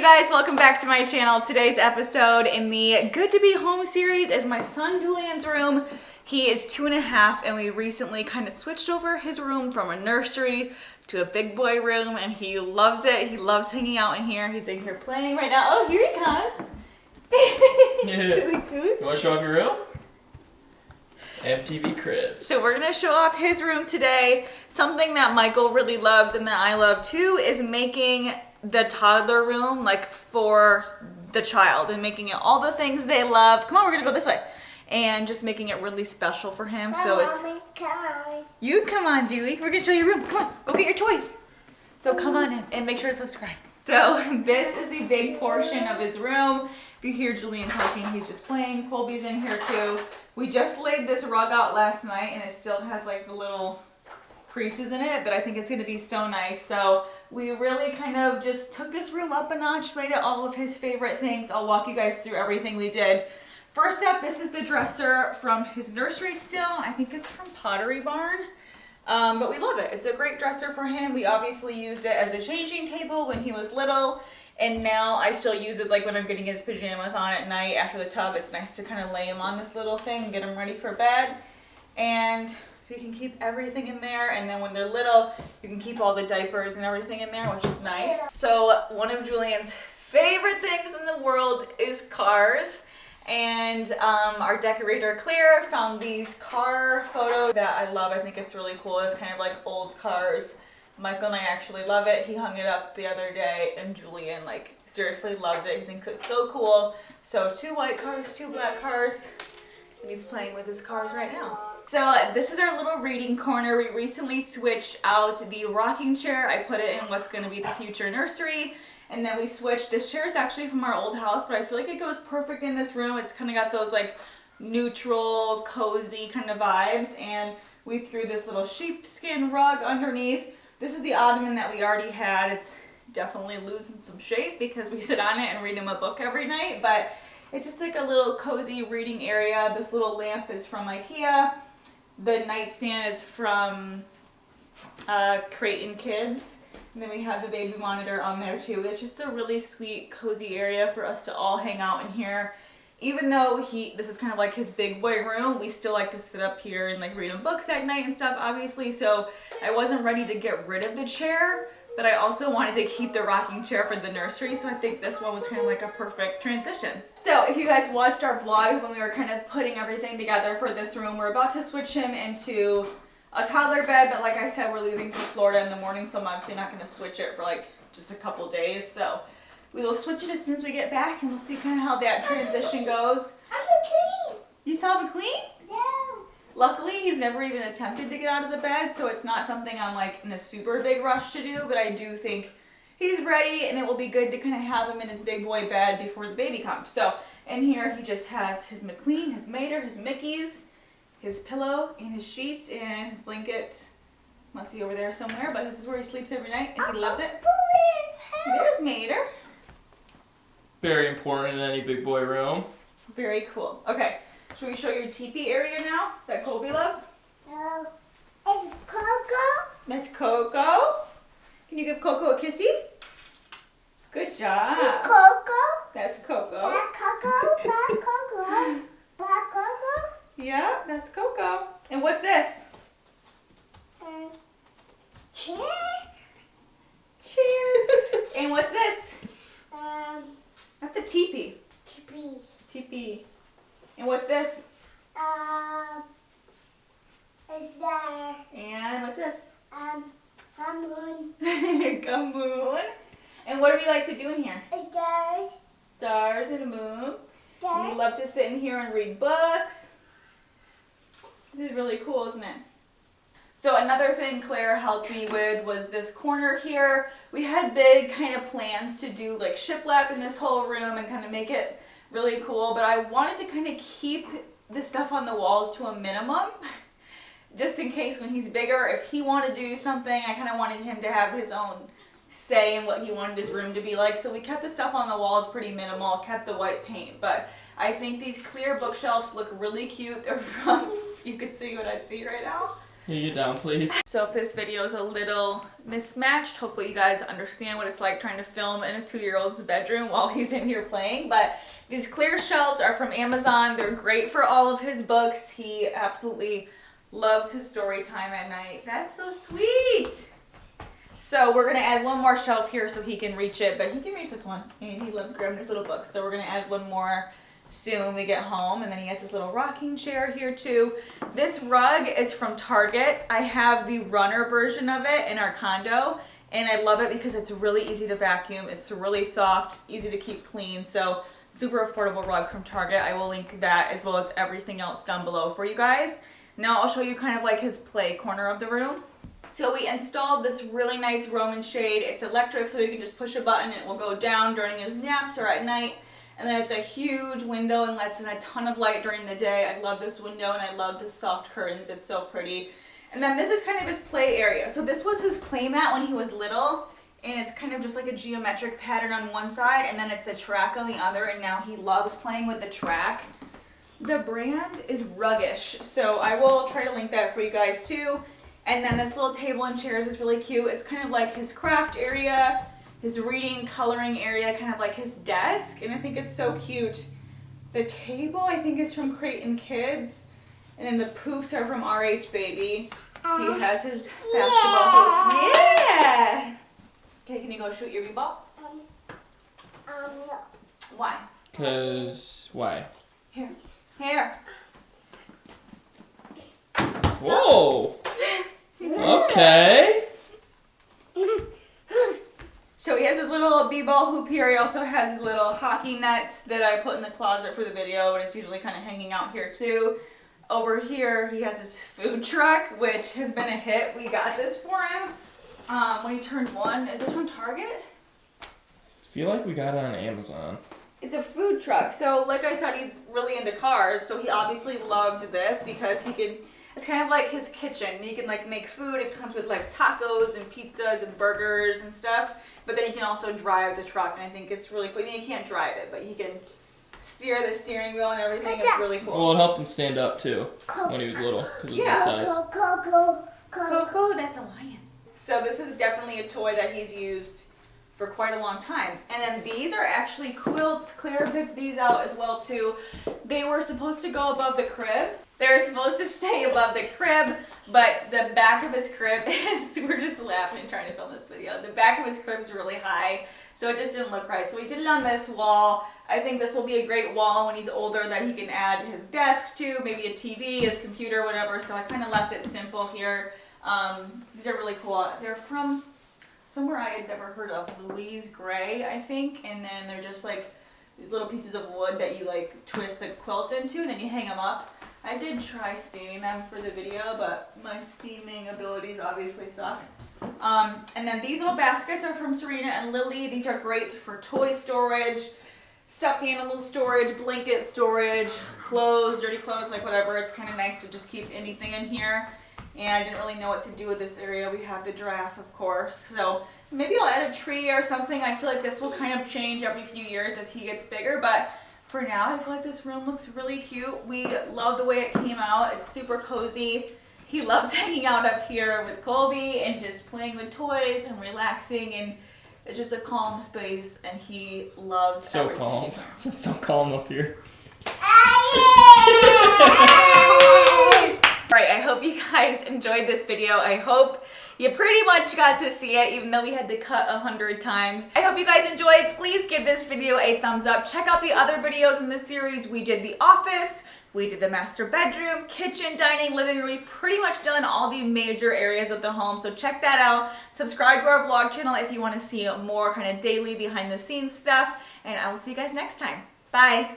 Hey guys, welcome back to my channel. Today's episode in the Good to Be Home series is my son Julian's room. He is 2.5 and we recently kind of switched over his room from a nursery to a big boy room and he loves it. He loves hanging out in here. He's in here playing right now. Oh, here he comes. You want to show off your room? MTV Cribs. So we're going to show off his room today. Something that Michael really loves and that I love too is making the toddler room like for the child and making it all the things they love. Come on, we're going to go this way. And just making it really special for him. So it's... Come on. You come on, Julie. We're going to show you your room. Come on, go get your toys. So come on in and make sure to subscribe. So this is the big portion of his room. If you hear Julian talking, he's just playing. Colby's in here too. We just laid this rug out last night and it still has like the little creases in it, but I think it's going to be so nice. So we really kind of just took this room up a notch, made it all of his favorite things. I'll walk you guys through everything we did. First up, this is the dresser from his nursery still. I think it's from Pottery Barn. But we love it. It's a great dresser for him. We obviously used it as a changing table when he was little. And now I still use it like when I'm getting his pajamas on at night after the tub. It's nice to kind of lay him on this little thing and get him ready for bed. And you can keep everything in there. And then when they're little, you can keep all the diapers and everything in there, which is nice. So one of Julian's favorite things in the world is cars. And our decorator Claire found these car photos that I love. I think it's really cool. It's kind of like old cars. Michael and I actually love it. He hung it up the other day and Julian like seriously loves it. He thinks it's so cool. So 2 white cars, 2 black cars. And he's playing with his cars right now. So this is our little reading corner. We recently switched out the rocking chair. I put it in what's going to be the future nursery. And then we switched. This chair is actually from our old house, but I feel like it goes perfect in this room. It's kind of got those like neutral, cozy kind of vibes. And we threw this little sheepskin rug underneath. This is the ottoman that we already had. It's definitely losing some shape because we sit on it and read him a book every night. But it's just like a little cozy reading area. This little lamp is from IKEA. The nightstand is from Creighton Kids. And then we have the baby monitor on there too. It's just a really sweet, cozy area for us to all hang out in here. Even though this is kind of like his big boy room, we still like to sit up here and like read him books at night and stuff, obviously. So I wasn't ready to get rid of the chair, but I also wanted to keep the rocking chair for the nursery. So I think this one was kind of like a perfect transition. So if you guys watched our vlog when we were kind of putting everything together for this room, we're about to switch him into a toddler bed, but like I said, we're leaving for Florida in the morning, so I'm obviously not going to switch it for like just a couple days. So we will switch it as soon as we get back, and we'll see kind of how that transition goes. I'm the queen. You saw the queen? No. Luckily, he's never even attempted to get out of the bed, so it's not something I'm like in a super big rush to do, but I do think he's ready, and it will be good to kind of have him in his big boy bed before the baby comes. So in here, he just has his McQueen, his Mater, his Mickeys, his pillow and his sheets, and his blanket must be over there somewhere, but this is where he sleeps every night and he loves it. There's Mater. Very important in any big boy room. Very cool. Okay, should we show your teepee area now that Colby loves? No. It's Coco. That's Coco. Can you give Coco a kissy? Good job. It's Coco. That's Coco. Black Coco. Black Coco. Black Coco. Yeah, that's Coco. And what's this? Chair. Chair. And what's this? That's a teepee. Chippy. Teepee. And what's this? Is there? And what's this? A moon. Gamoon. And what do we like to do in here? Stars. Stars and a moon. We Stars. love to sit in here and read books. This is really cool, isn't it? So another thing Claire helped me with was this corner here. We had big kind of plans to do like shiplap in this whole room and kind of make it really cool, but I wanted to kind of keep the stuff on the walls to a minimum. Just in case when he's bigger, if he wanted to do something, I kind of wanted him to have his own say in what he wanted his room to be like. So we kept the stuff on the walls pretty minimal, kept the white paint. But I think these clear bookshelves look really cute. They're from, you could see what I see right now. Can you get down, please? So if this video is a little mismatched, hopefully you guys understand what it's like trying to film in a 2-year-old's bedroom while he's in here playing. But these clear shelves are from Amazon. They're great for all of his books. He absolutely loves his story time at night. That's so sweet. So we're gonna add one more shelf here so he can reach it, but he can reach this one. And he loves grabbing his little books. So we're gonna add one more soon when we get home. And then he has this little rocking chair here too. This rug is from Target. I have the runner version of it in our condo, and I love it because it's really easy to vacuum. It's really soft, easy to keep clean. So super affordable rug from Target. I will link that as well as everything else down below for you guys. Now I'll show you kind of like his play corner of the room. So we installed this really nice Roman shade. It's electric, so you can just push a button and it will go down during his naps or at night. And then it's a huge window and lets in a ton of light during the day. I love this window and I love the soft curtains. It's so pretty. And then this is kind of his play area. So this was his play mat when he was little. And it's kind of just like a geometric pattern on one side, and then it's the track on the other, and now he loves playing with the track. The brand is Ruggish, so I will try to link that for you guys too. And then this little table and chairs is really cute. It's kind of like his craft area, his reading, coloring area, kind of like his desk, and I think it's so cute. The table, I think, is from Creighton Kids, and then the poofs are from RH Baby. He has his basketball hoop. Yeah! Okay, can you go shoot your b-ball? No. Why? Why? Here. Here. Whoa! Okay. So he has his little b-ball hoop here. He also has his little hockey net that I put in the closet for the video, and it's usually kind of hanging out here too. Over here, he has his food truck, which has been a hit. We got this for him when he turned 1. Is this from Target? I feel like we got it on Amazon. It's a food truck. So like I said, he's really into cars. So he obviously loved this because he can, it's kind of like his kitchen. He can like make food. It comes with like tacos and pizzas and burgers and stuff. But then he can also drive the truck. And I think it's really cool. I mean, he can't drive it, but he can steer the steering wheel and everything. It's really cool. Well, it helped him stand up too when he was little because it was his size. Coco, that's a lion. So this is definitely a toy that he's used for quite a long time. And then these are actually quilts. Claire picked these out as well too. They were supposed to go above the crib. They were supposed to stay above the crib, but the back of his crib is, we're just laughing trying to film this video. The back of his crib is really high, so it just didn't look right. So we did it on this wall. I think this will be a great wall when he's older that he can add his desk to, maybe a TV, his computer, whatever. So I kind of left it simple here. These are really cool. They're from somewhere I had never heard of, Louise Gray, I think. And then they're just like these little pieces of wood that you like twist the quilt into, and then you hang them up. I did try steaming them for the video, but my steaming abilities obviously suck. And then these little baskets are from Serena and Lily. These are great for toy storage, stuffed animal storage, blanket storage, clothes, dirty clothes, like whatever. It's kind of nice to just keep anything in here. And I didn't really know what to do with this area. We have the giraffe, of course. So maybe I'll add a tree or something. I feel like this will kind of change every few years as he gets bigger. But for now, I feel like this room looks really cute. We love the way it came out. It's super cozy. He loves hanging out up here with Colby and just playing with toys and relaxing. And it's just a calm space. And he loves so everything. Calm. It's so calm up here. Alright, I hope you guys enjoyed this video. I hope you pretty much got to see it, even though we had to cut 100 times. I hope you guys enjoyed. Please give this video a thumbs up. Check out the other videos in this series. We did the office, we did the master bedroom, kitchen, dining, living room. We've pretty much done all the major areas of the home, so check that out. Subscribe to our vlog channel if you want to see more kind of daily behind the scenes stuff, and I will see you guys next time. Bye!